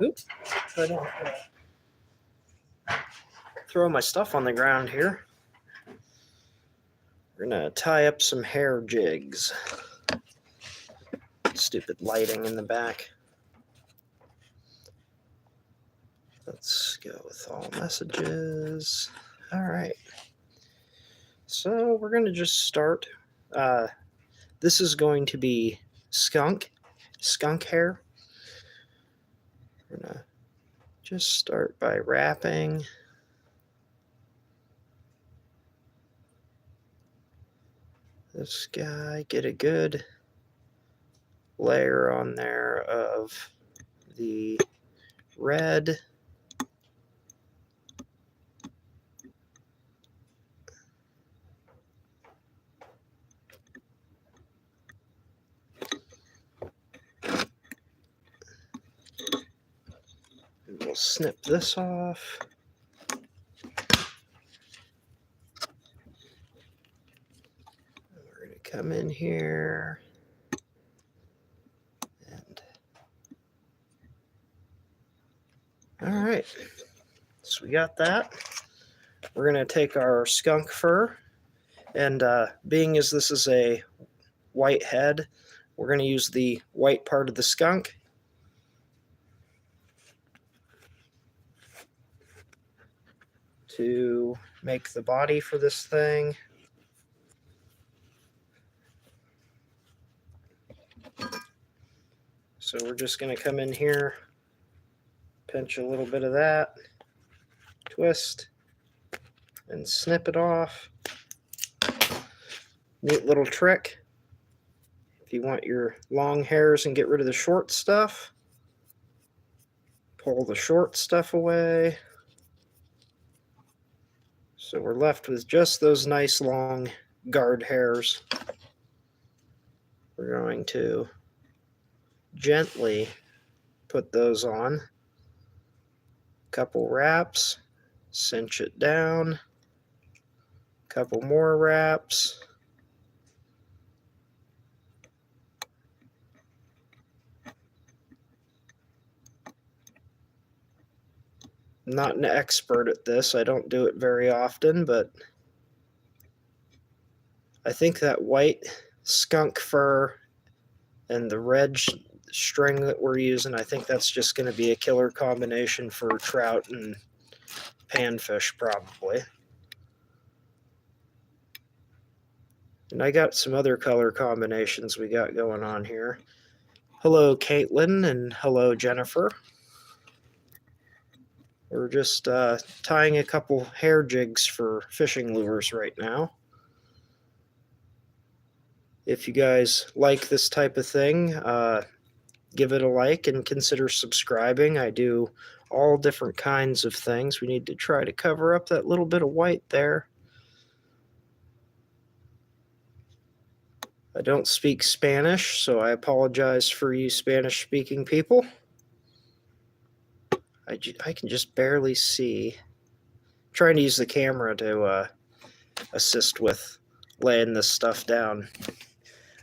Oops. I don't throw my stuff on the ground here. We're going to tie up some hair jigs. Stupid lighting in the back. Let's go with all messages. All right. So we're going to just start. This is going to be skunk hair. We're going to just start by wrapping. This guy, get a good layer on there of the red. And we'll snip this off. We're going to come in here. All right, so we got that. We're going to take our skunk fur, and being as this is a white head, we're going to use the white part of the skunk. To make the body for this thing. So we're just going to come in here, pinch a little bit of that, twist, and snip it off. Neat little trick. If you want your long hairs and get rid of the short stuff, pull the short stuff away. So we're left with just those nice long guard hairs. We're going to gently put those on. Couple wraps, cinch it down. Couple more wraps. I'm not an expert at this. I don't do it very often, but I think that white skunk fur and the red string that we're using, I think that's just going to be a killer combination for trout and panfish probably. And I got some other color combinations we got going on here. Hello, Caitlin, and hello, Jennifer. We're just tying a couple hair jigs for fishing lures right now. If you guys like this type of thing, give it a like and consider subscribing. I do all different kinds of things. We need to try to cover up that little bit of white there. I don't speak Spanish, so I apologize for you Spanish-speaking people. I can just barely see. I'm trying to use the camera to assist with laying this stuff down.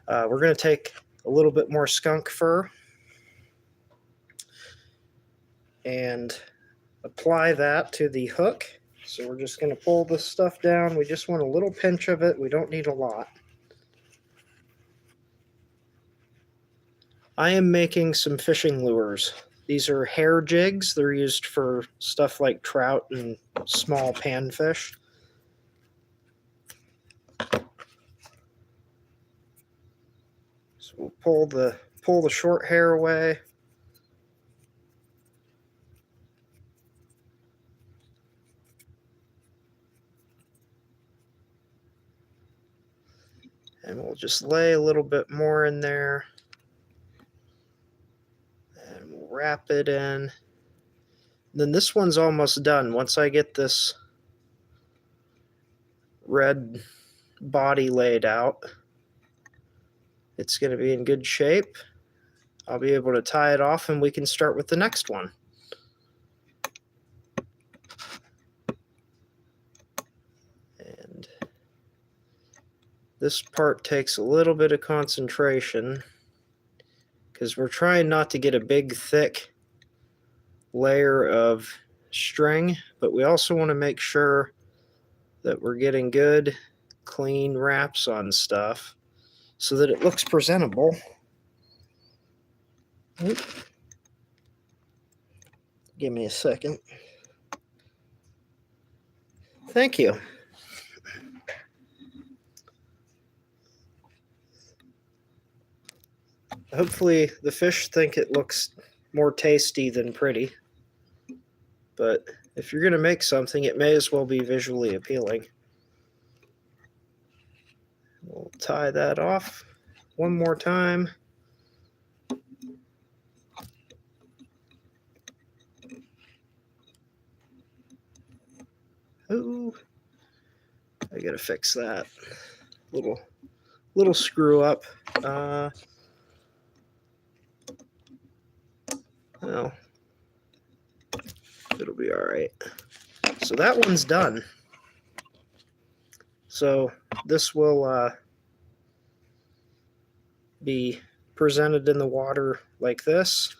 We're going to take a little bit more skunk fur and apply that to the hook. So we're just going to pull this stuff down. We just want a little pinch of it. We don't need a lot. I am making some fishing lures. These are hair jigs. They're used for stuff like trout and small panfish. So we'll pull the short hair away. And we'll just lay a little bit more in there. And we'll wrap it in. Then this one's almost done. Once I get this red body laid out, it's going to be in good shape. I'll be able to tie it off and we can start with the next one. And this part takes a little bit of concentration because we're trying not to get a big, thick layer of string, but we also want to make sure that we're getting good, clean wraps on stuff so that it looks presentable. Oop. Give me a second. Thank you. Hopefully the fish think it looks more tasty than pretty. But if you're going to make something, it may as well be visually appealing. We'll tie that off one more time. Ooh, I gotta fix that little screw up. Well, it'll be all right. So that one's done. So this will be presented in the water like this.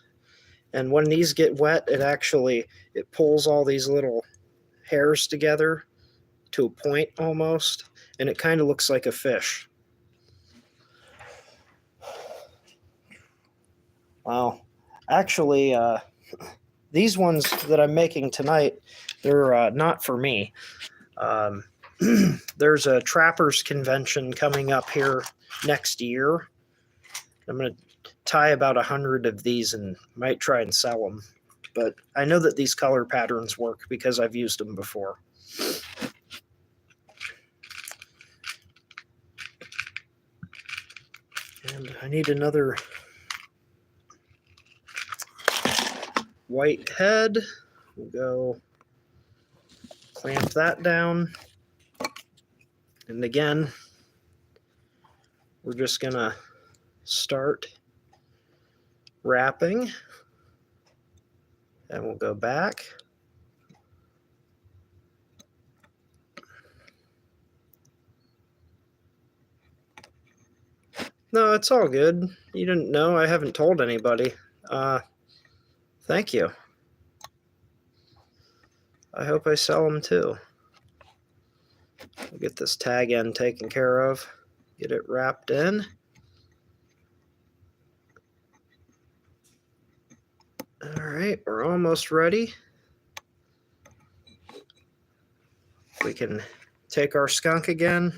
And when these get wet, it pulls all these little hairs together to a point almost, and it kind of looks like a fish. Wow. Actually, these ones that I'm making tonight, they're not for me. There's a trappers convention coming up here next year. I'm going to tie about 100 of these and might try and sell them. But I know that these color patterns work because I've used them before. And I need another white head. We'll go clamp that down. And again, we're just going to start wrapping. And we'll go back. No, it's all good. You didn't know. I haven't told anybody. Thank you. I hope I sell them too. We'll get this tag end taken care of. Get it wrapped in. All right, we're almost ready. We can take our skunk again.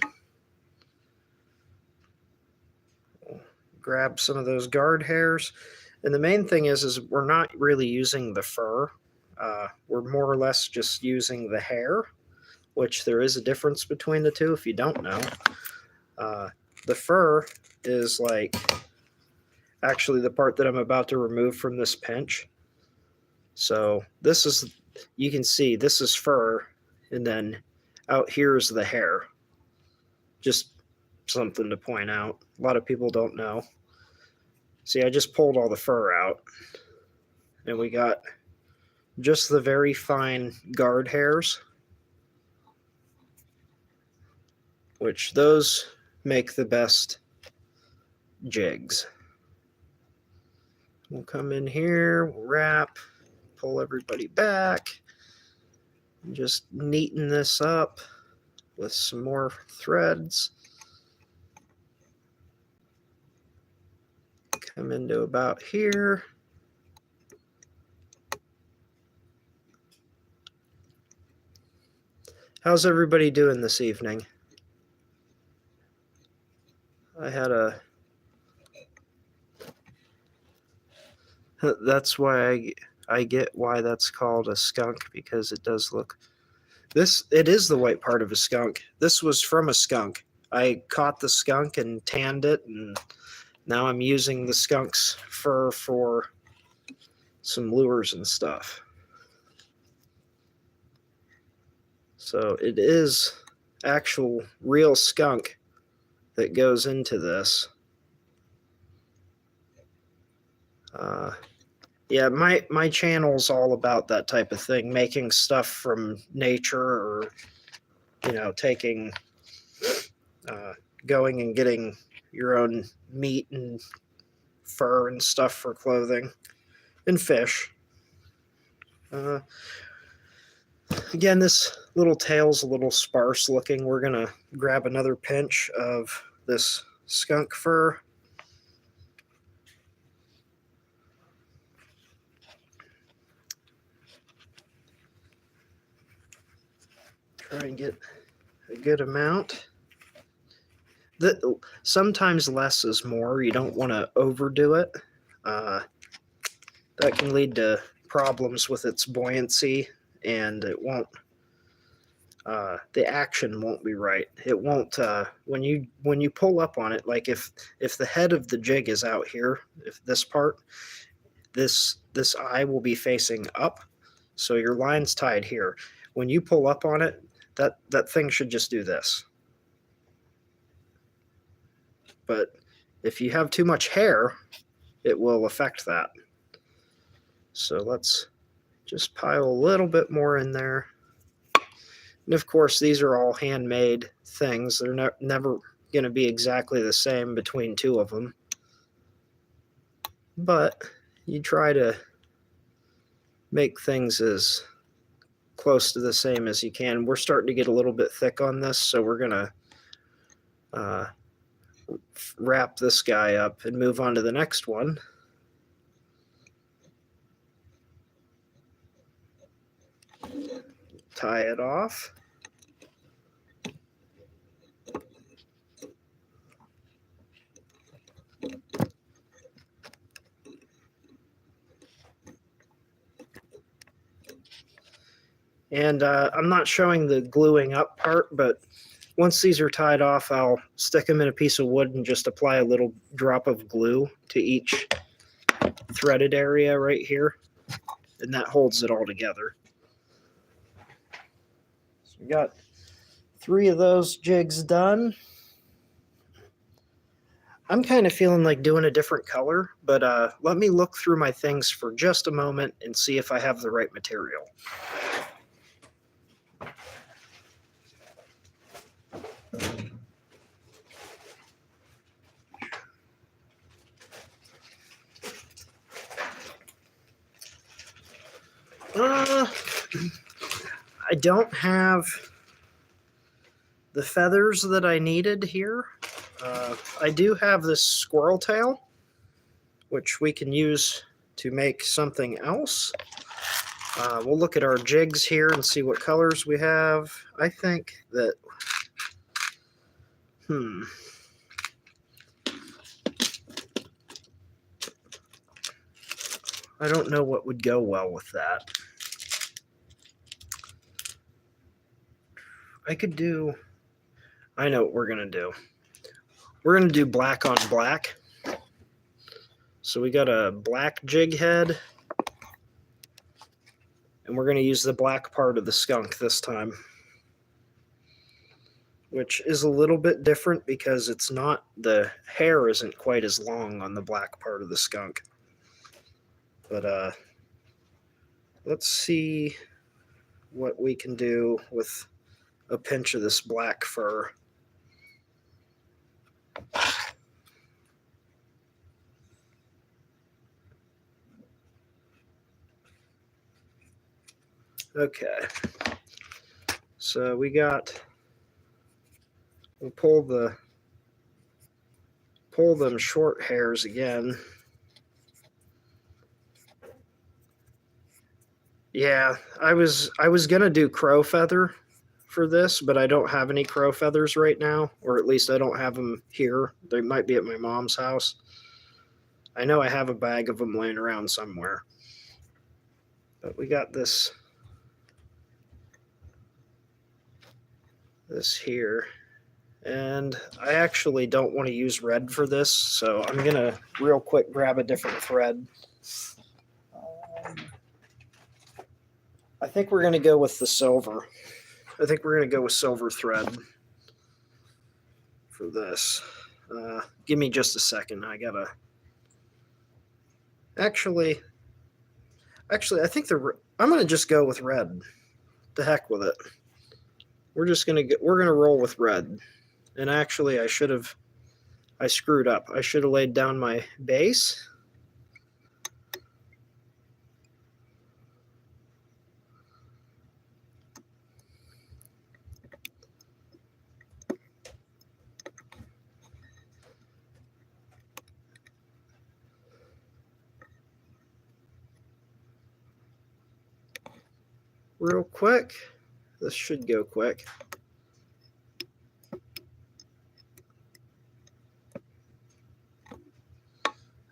Grab some of those guard hairs. And the main thing is we're not really using the fur. We're more or less just using the hair, which there is a difference between the two if you don't know. The fur is like actually the part that I'm about to remove from this pinch. So this is, you can see this is fur, and then out here is the hair. Just something to point out. A lot of people don't know. See, I just pulled all the fur out, and we got just the very fine guard hairs, which those make the best jigs. We'll come in here, we'll wrap, pull everybody back, and just neaten this up with some more threads. Come into about here. How's everybody doing this evening? That's why I get why that's called a skunk, because it does look, it is the white part of a skunk. This was from a skunk. I caught the skunk and tanned it, and now I'm using the skunk's fur for some lures and stuff. So it is actual real skunk that goes into this. Yeah, my channel's all about that type of thing, making stuff from nature, or taking going and getting your own meat and fur and stuff for clothing and fish. Again, this little tail's a little sparse looking. We're going to grab another pinch of this skunk fur. Try and get a good amount. Sometimes less is more. You don't want to overdo it. That can lead to problems with its buoyancy, and it won't. The action won't be right. It won't when you pull up on it. Like if the head of the jig is out here, if this part, this eye will be facing up, so your line's tied here. When you pull up on it, that thing should just do this. But if you have too much hair, it will affect that. So let's just pile a little bit more in there. And of course, these are all handmade things. They're never going to be exactly the same between two of them. But you try to make things as close to the same as you can. We're starting to get a little bit thick on this, so we're going to wrap this guy up and move on to the next one. Tie it off. And I'm not showing the gluing up part, but once these are tied off, I'll stick them in a piece of wood and just apply a little drop of glue to each threaded area right here, and that holds it all together. So we got 3 of those jigs done. I'm kind of feeling like doing a different color, but let me look through my things for just a moment and see if I have the right material. I don't have the feathers that I needed here. I do have this squirrel tail, which we can use to make something else. We'll look at our jigs here and see what colors we have. I think that, I don't know what would go well with that. I know what we're going to do. We're going to do black on black. So we got a black jig head, and we're going to use the black part of the skunk this time, which is a little bit different because the hair isn't quite as long on the black part of the skunk. But let's see what we can do with a pinch of this black fur. Okay, so we'll pull them short hairs again. Yeah, I was gonna do crow feather for this, but I don't have any crow feathers right now, or at least I don't have them here. They might be at my mom's house. I know I have a bag of them laying around somewhere. But we got this here. And I actually don't want to use red for this, so I'm going to real quick grab a different thread. I think we're going to go with the silver. I think we're going to go with silver thread for this. Give me just a second. I got to... Actually, I think I'm going to just go with red. The heck with it. We're going to roll with red. And actually, I screwed up. I should have laid down my base. real quick. This should go quick.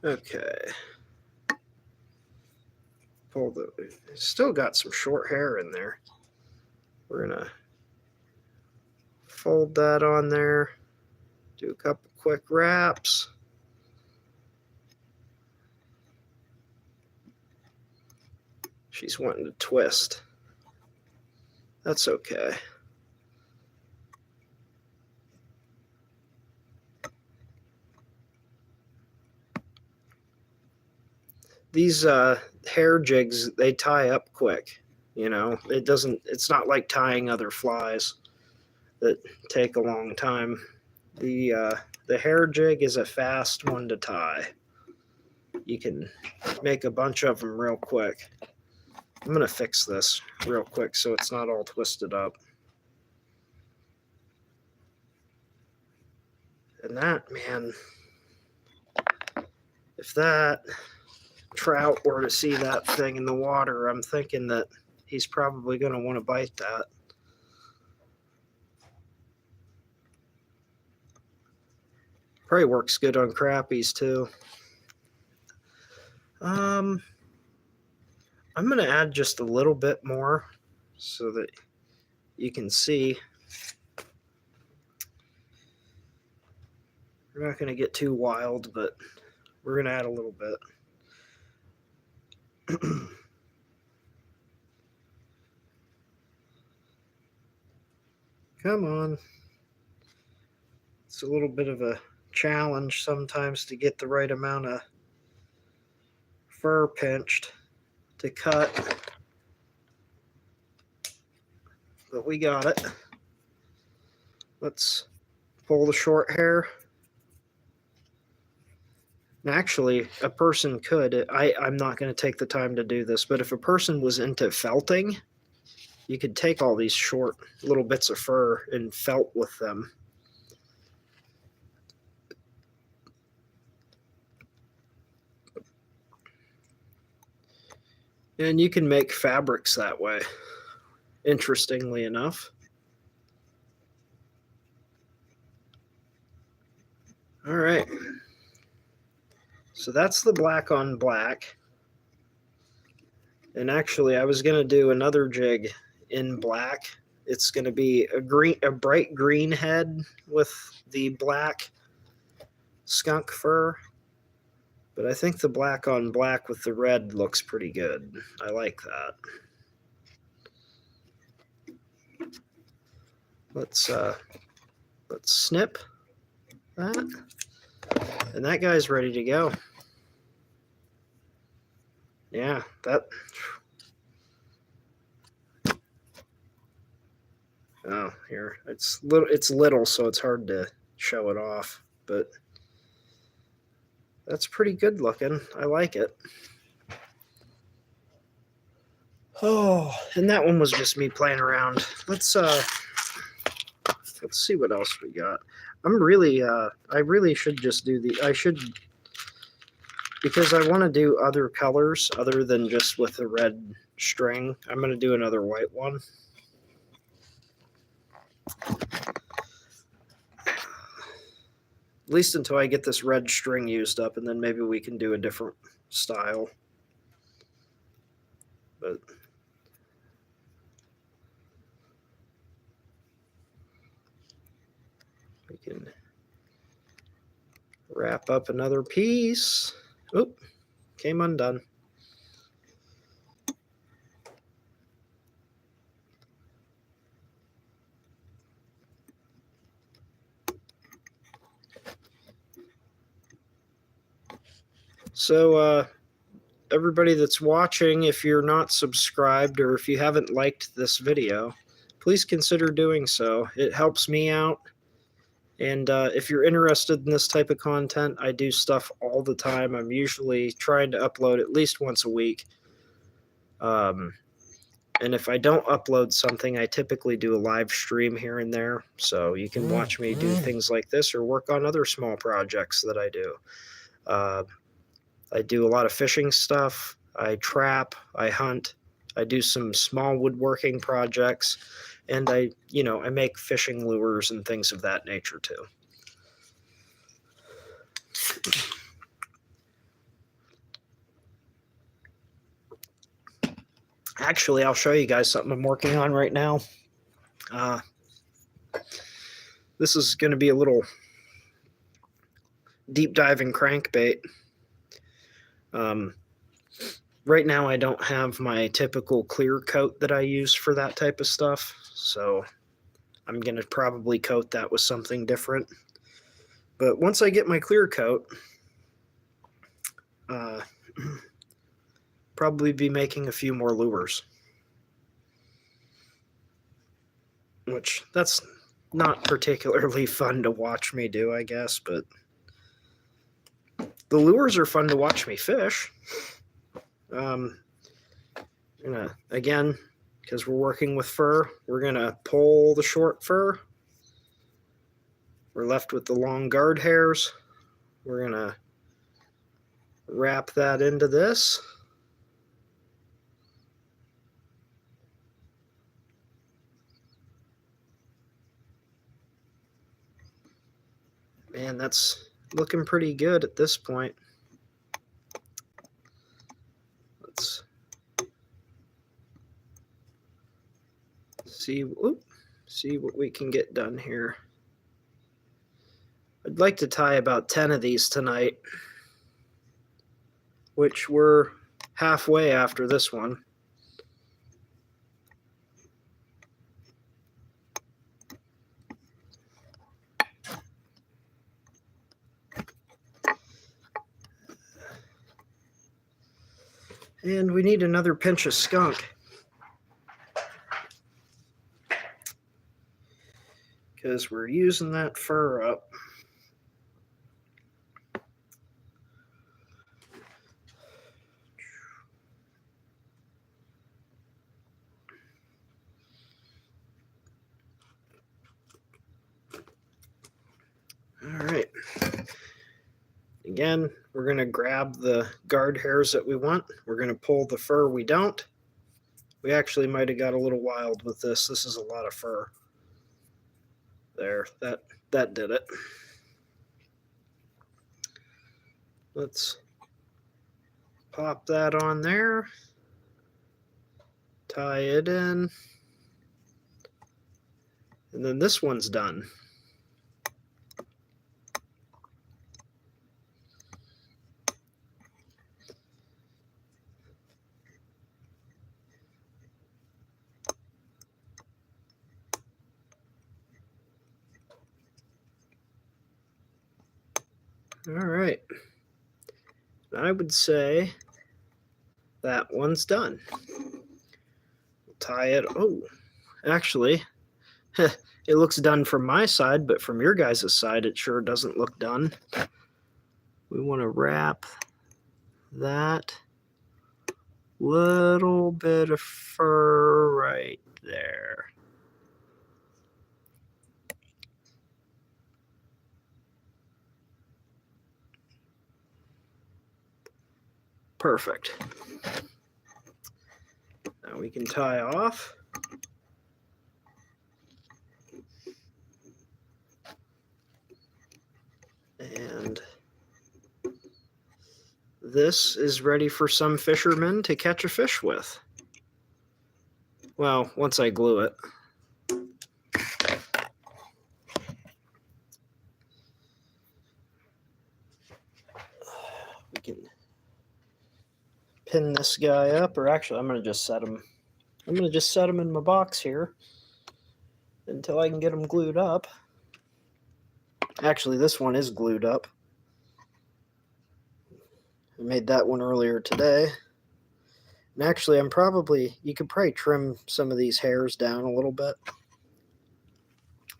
Okay. Pull the. Still got some short hair in there. We're gonna fold that on there. Do a couple quick wraps. She's wanting to twist. That's okay. These hair jigs, they tie up quick. You know, it's not like tying other flies that take a long time. The hair jig is a fast one to tie. You can make a bunch of them real quick. I'm going to fix this real quick so it's not all twisted up. And that, man, if that trout were to see that thing in the water, I'm thinking that he's probably going to want to bite that. Probably works good on crappies too. I'm going to add just a little bit more so that you can see. We're not going to get too wild, but we're going to add a little bit. Come on. It's a little bit of a challenge sometimes to get the right amount of fur pinched to cut. But we got it. Let's pull the short hair. And actually, a person could. I'm not going to take the time to do this, but if a person was into felting, you could take all these short little bits of fur and felt with them. And you can make fabrics that way, interestingly enough. All right. So that's the black on black. And actually, I was going to do another jig in black. It's going to be a bright green head with the black skunk fur. But I think the black on black with the red looks pretty good. I like that. Let's snip that. And that guy's ready to go. Yeah, that. Oh, here. It's little, so it's hard to show it off, but that's pretty good looking. I like it. Oh, and that one was just me playing around. Let's see what else we got. I really should just do because I want to do other colors other than just with the red string. I'm going to do another white one. At least until I get this red string used up, and then maybe we can do a different style. But we can wrap up another piece. Oop, came undone. So, everybody that's watching, if you're not subscribed or if you haven't liked this video, please consider doing so. It helps me out. And if you're interested in this type of content, I do stuff all the time. I'm usually trying to upload at least once a week. And if I don't upload something, I typically do a live stream here and there. So you can watch me do things like this or work on other small projects that I do. I do a lot of fishing stuff. I trap, I hunt, I do some small woodworking projects, and I make fishing lures and things of that nature too. Actually, I'll show you guys something I'm working on right now. This is going to be a little deep diving crankbait. Right now I don't have my typical clear coat that I use for that type of stuff, so I'm going to probably coat that with something different. But once I get my clear coat, probably be making a few more lures. Which, that's not particularly fun to watch me do, I guess, but the lures are fun to watch me fish. Again, because we're working with fur, we're gonna pull the short fur. We're left with the long guard hairs. We're gonna wrap that into this. Man, that's looking pretty good at this point. Let's see what we can get done here. I'd like to tie about 10 of these tonight, which we're halfway after this one. And we need another pinch of skunk, because we're using that fur up. All right. Again, we're going to grab the guard hairs that we want. We're going to pull the fur we don't. We actually might have got a little wild with this. This is a lot of fur. There, that did it. Let's pop that on there. Tie it in. And then this one's done. All right. I would say that one's done. Tie it. Oh, actually, it looks done from my side, but from your guys' side, it sure doesn't look done. We want to wrap that little bit of fur right there. Perfect. Now we can tie off. And this is ready for some fishermen to catch a fish with. Well, once I glue it. We can pin this guy up, or actually I'm going to just set him. I'm going to just set him in my box here until I can get him glued up. Actually, this one is glued up. I made that one earlier today. And actually, you could probably trim some of these hairs down a little bit.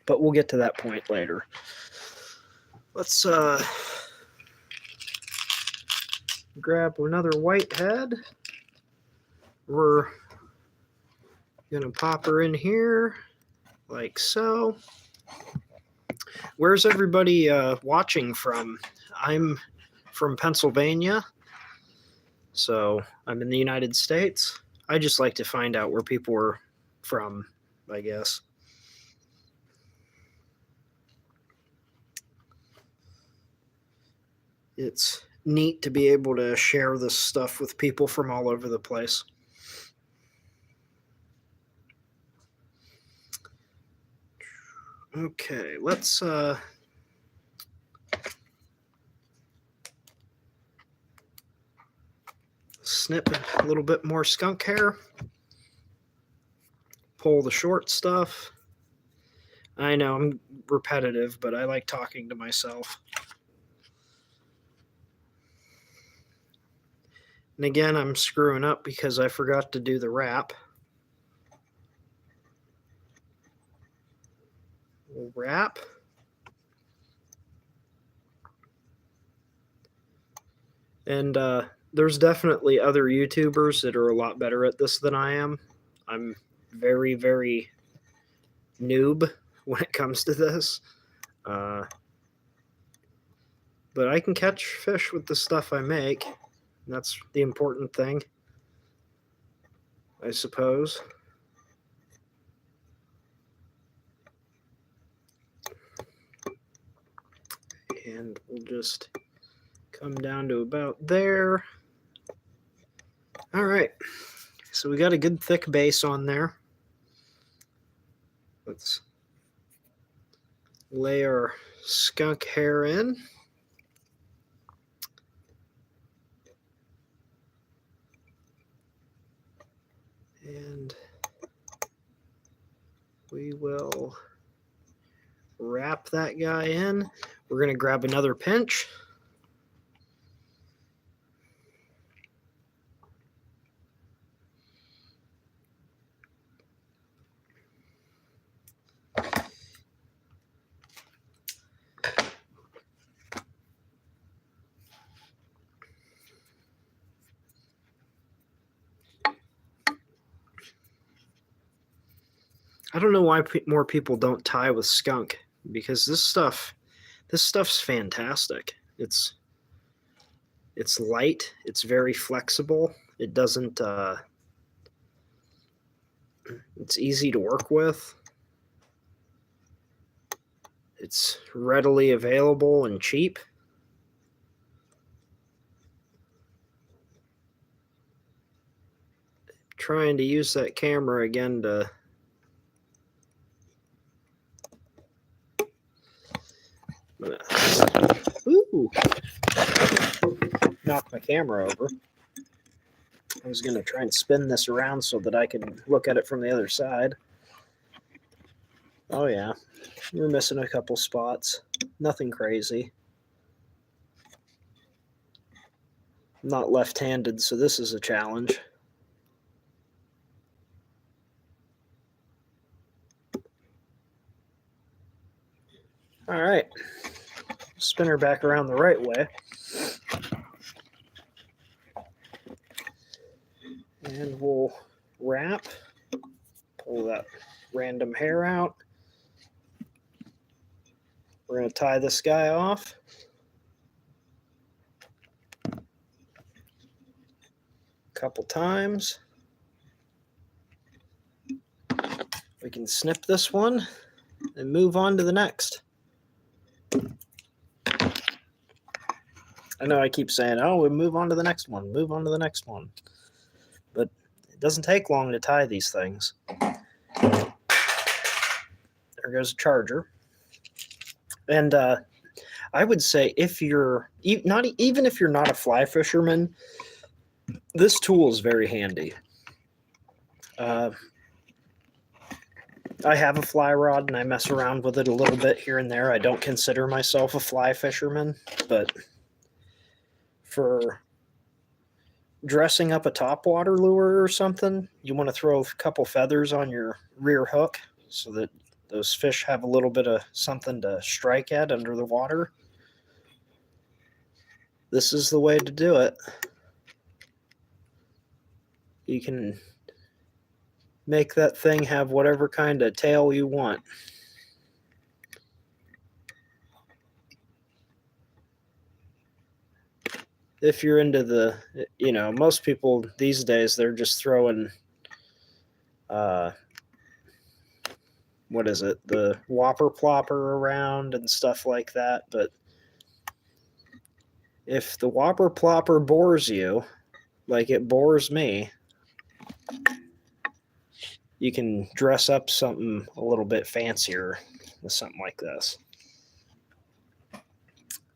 But we'll get to that point later. Let's grab another white head. We're going to pop her in here like so. Where's everybody watching from? I'm from Pennsylvania, so I'm in the United States. I just like to find out where people are from, I guess. It's neat to be able to share this stuff with people from all over the place. Okay, let's snip a little bit more skunk hair. Pull the short stuff. I know I'm repetitive, but I like talking to myself. And again, I'm screwing up because I forgot to do the wrap. We'll wrap. And there's definitely other YouTubers that are a lot better at this than I am. I'm very, very noob when it comes to this. But I can catch fish with the stuff I make. And that's the important thing, I suppose. And we'll just come down to about there. All right. So we got a good thick base on there. Let's lay our skunk hair in. And we will wrap that guy in. We're going to grab another pinch. I don't know why more people don't tie with skunk, because this stuff's fantastic. It's light. It's very flexible. It doesn't. It's easy to work with. It's readily available and cheap. Trying to use that camera again to ooh, knock my camera over. I was going to try and spin this around so that I could look at it from the other side. Oh yeah, we're missing a couple spots. Nothing crazy. I'm not left-handed, so this is a challenge. All right, spin her back around the right way. And we'll wrap, pull that random hair out. We're going to tie this guy off. A couple times. We can snip this one and move on to the next. I know I keep saying, oh, we move on to the next one, move on to the next one. But it doesn't take long to tie these things. There goes a charger. And I would say if you're not even if you're not a fly fisherman, this tool is very handy. I have a fly rod and I mess around with it a little bit here and there. I don't consider myself a fly fisherman, but for dressing up a topwater lure or something, you want to throw a couple feathers on your rear hook so that those fish have a little bit of something to strike at under the water. This is the way to do it. You can make that thing have whatever kind of tail you want. if you're into the, most people these days, they're just throwing, what is it, the Whopper Plopper around and stuff like that. But if the Whopper Plopper bores you, like it bores me, you can dress up something a little bit fancier with something like this.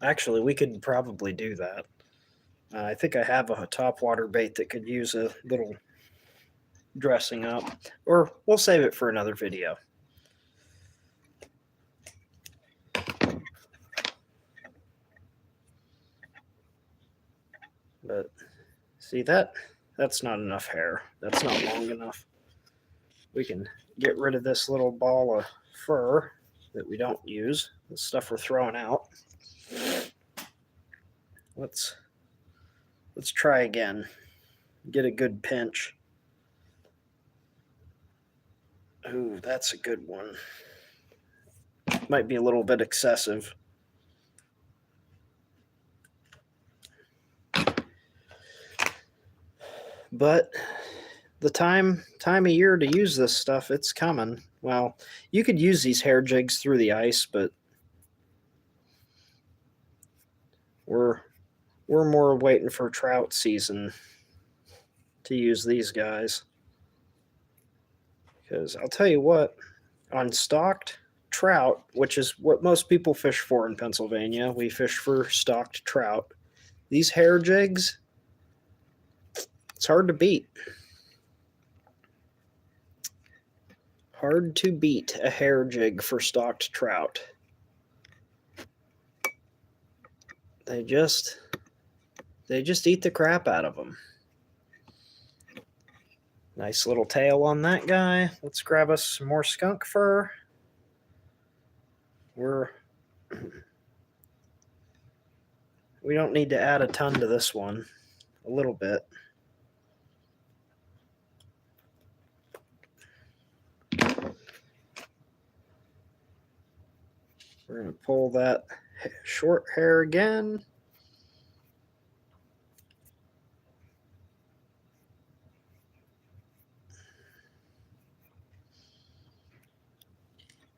Actually, we could probably do that. I think I have a topwater bait that could use a little dressing up, or we'll save it for another video. But see that's not enough hair. That's not long enough. We can get rid of this little ball of fur that we don't use, the stuff we're throwing out. Let's try again. Get a good pinch. Ooh, that's a good one. Might be a little bit excessive. But the time of year to use this stuff, it's coming. Well, you could use these hair jigs through the ice, but we're more waiting for trout season to use these guys. Because I'll tell you what, on stocked trout, which is what most people fish for in Pennsylvania, we fish for stocked trout. These hair jigs, it's hard to beat. Hard to beat a hair jig for stocked trout. They just eat the crap out of them. Nice little tail on that guy. Let's grab us some more skunk fur. We don't need to add a ton to this one. A little bit. We're going to pull that short hair again.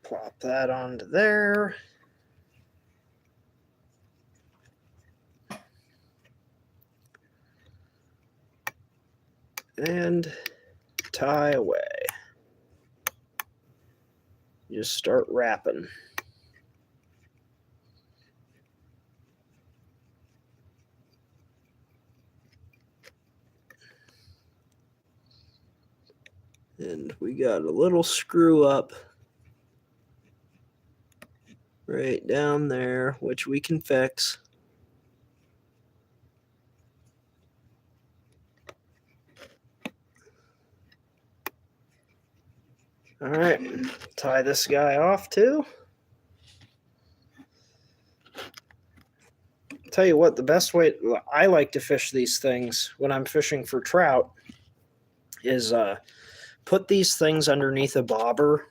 Plop that onto there. And tie away. Just start wrapping. And we got a little screw up right down there, which we can fix. All right, tie this guy off too. Tell you what, the best way I like to fish these things when I'm fishing for trout is put these things underneath a bobber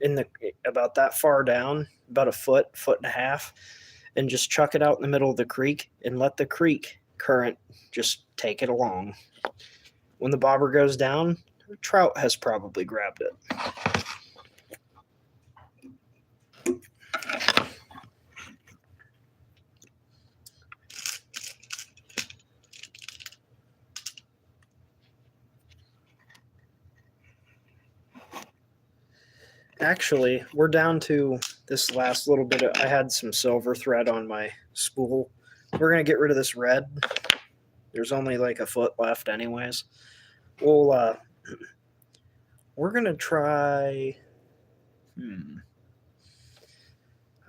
in the about that far down, about a foot and a half, and just chuck it out in the middle of the creek and let the creek current just take it along. When the bobber goes down, a trout has probably grabbed it. Actually, we're down to this last little bit. I had some silver thread on my spool. We're going to get rid of this red. There's only like a foot left anyways. We're going to try...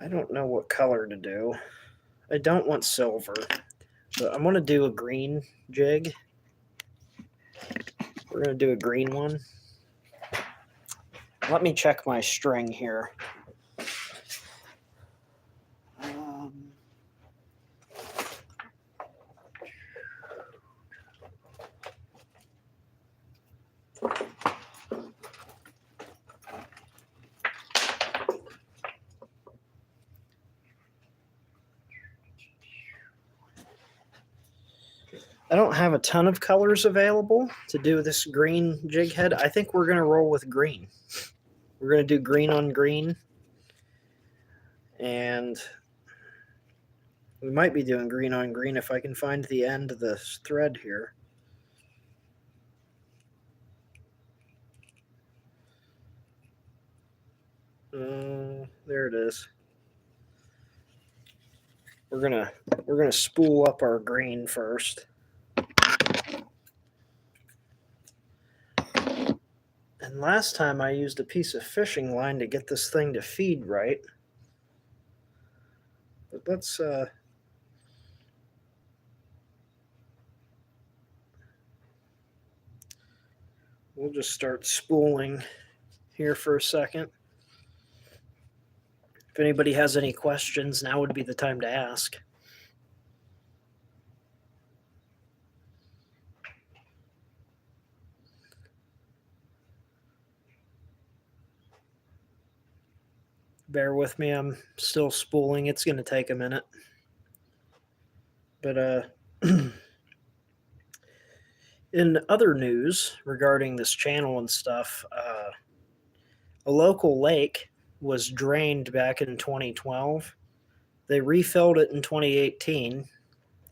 I don't know what color to do. I don't want silver, but I'm going to do a green jig. We're going to do a green one. Let me check my string here. I don't have a ton of colors available to do this green jig head. I think we're going to roll with green. We're going to do green on green. And we might be doing green on green if I can find the end of this thread here. There it is. We're gonna spool up our green first. And last time I used a piece of fishing line to get this thing to feed right. But let's we'll just start spooling here for a second. If anybody has any questions, now would be the time to ask. Bear with me, I'm still spooling. It's going to take a minute. But in other news regarding this channel and stuff, a local lake was drained back in 2012. They refilled it in 2018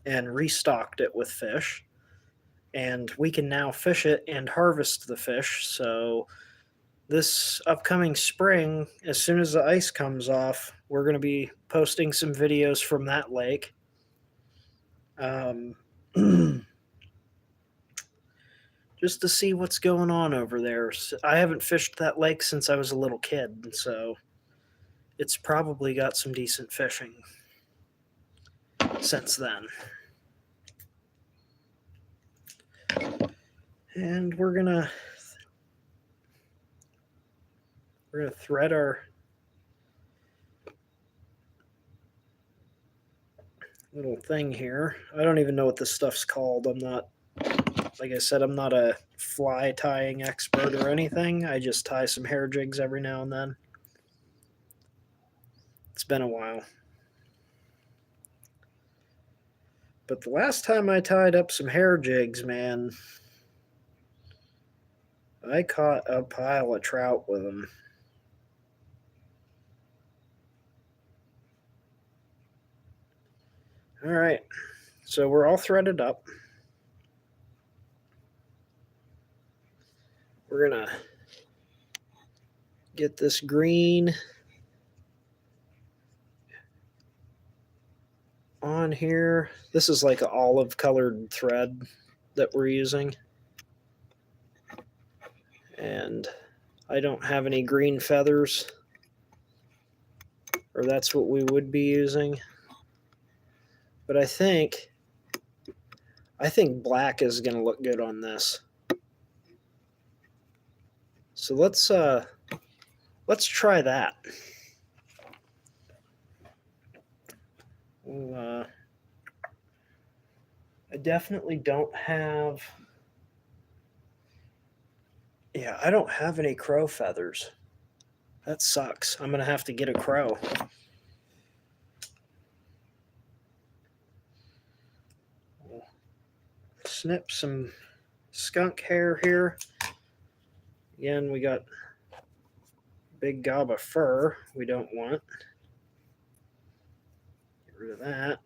and restocked it with fish. And we can now fish it and harvest the fish. So this upcoming spring, as soon as the ice comes off, we're going to be posting some videos from that lake. Just to see what's going on over there. I haven't fished that lake since I was a little kid, so it's probably got some decent fishing since then. And we're gonna thread our little thing here. I don't even know what this stuff's called. I'm not, like I said, I'm not a fly tying expert or anything. I just tie some hair jigs every now and then. It's been a while. But the last time I tied up some hair jigs, man, I caught a pile of trout with them. All right, so we're all threaded up. We're gonna get this green on here. This is like an olive colored thread that we're using. And I don't have any green feathers, or that's what we would be using. But I think black is going to look good on this. So let's try that. I definitely don't have. Yeah, I don't have any crow feathers. That sucks. I'm gonna have to get a crow. Snip some skunk hair here. Again, we got big gob of fur we don't want. Get rid of that.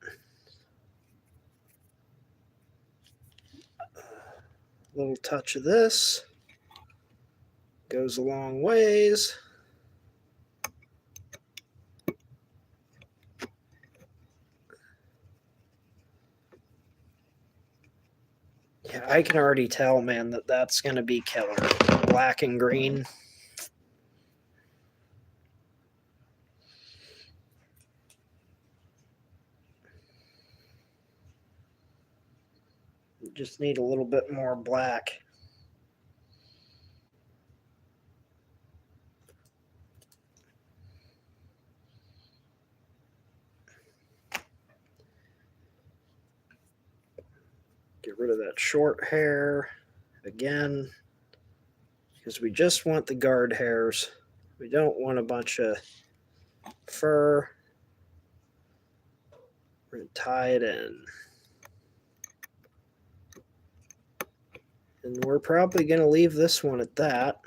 A little touch of this goes a long ways. Yeah, I can already tell, man, that that's going to be killer. Black and green. Just need a little bit more black. Get rid of that short hair again, because we just want the guard hairs. We don't want a bunch of fur. We're going to tie it in. And we're probably going to leave this one at that.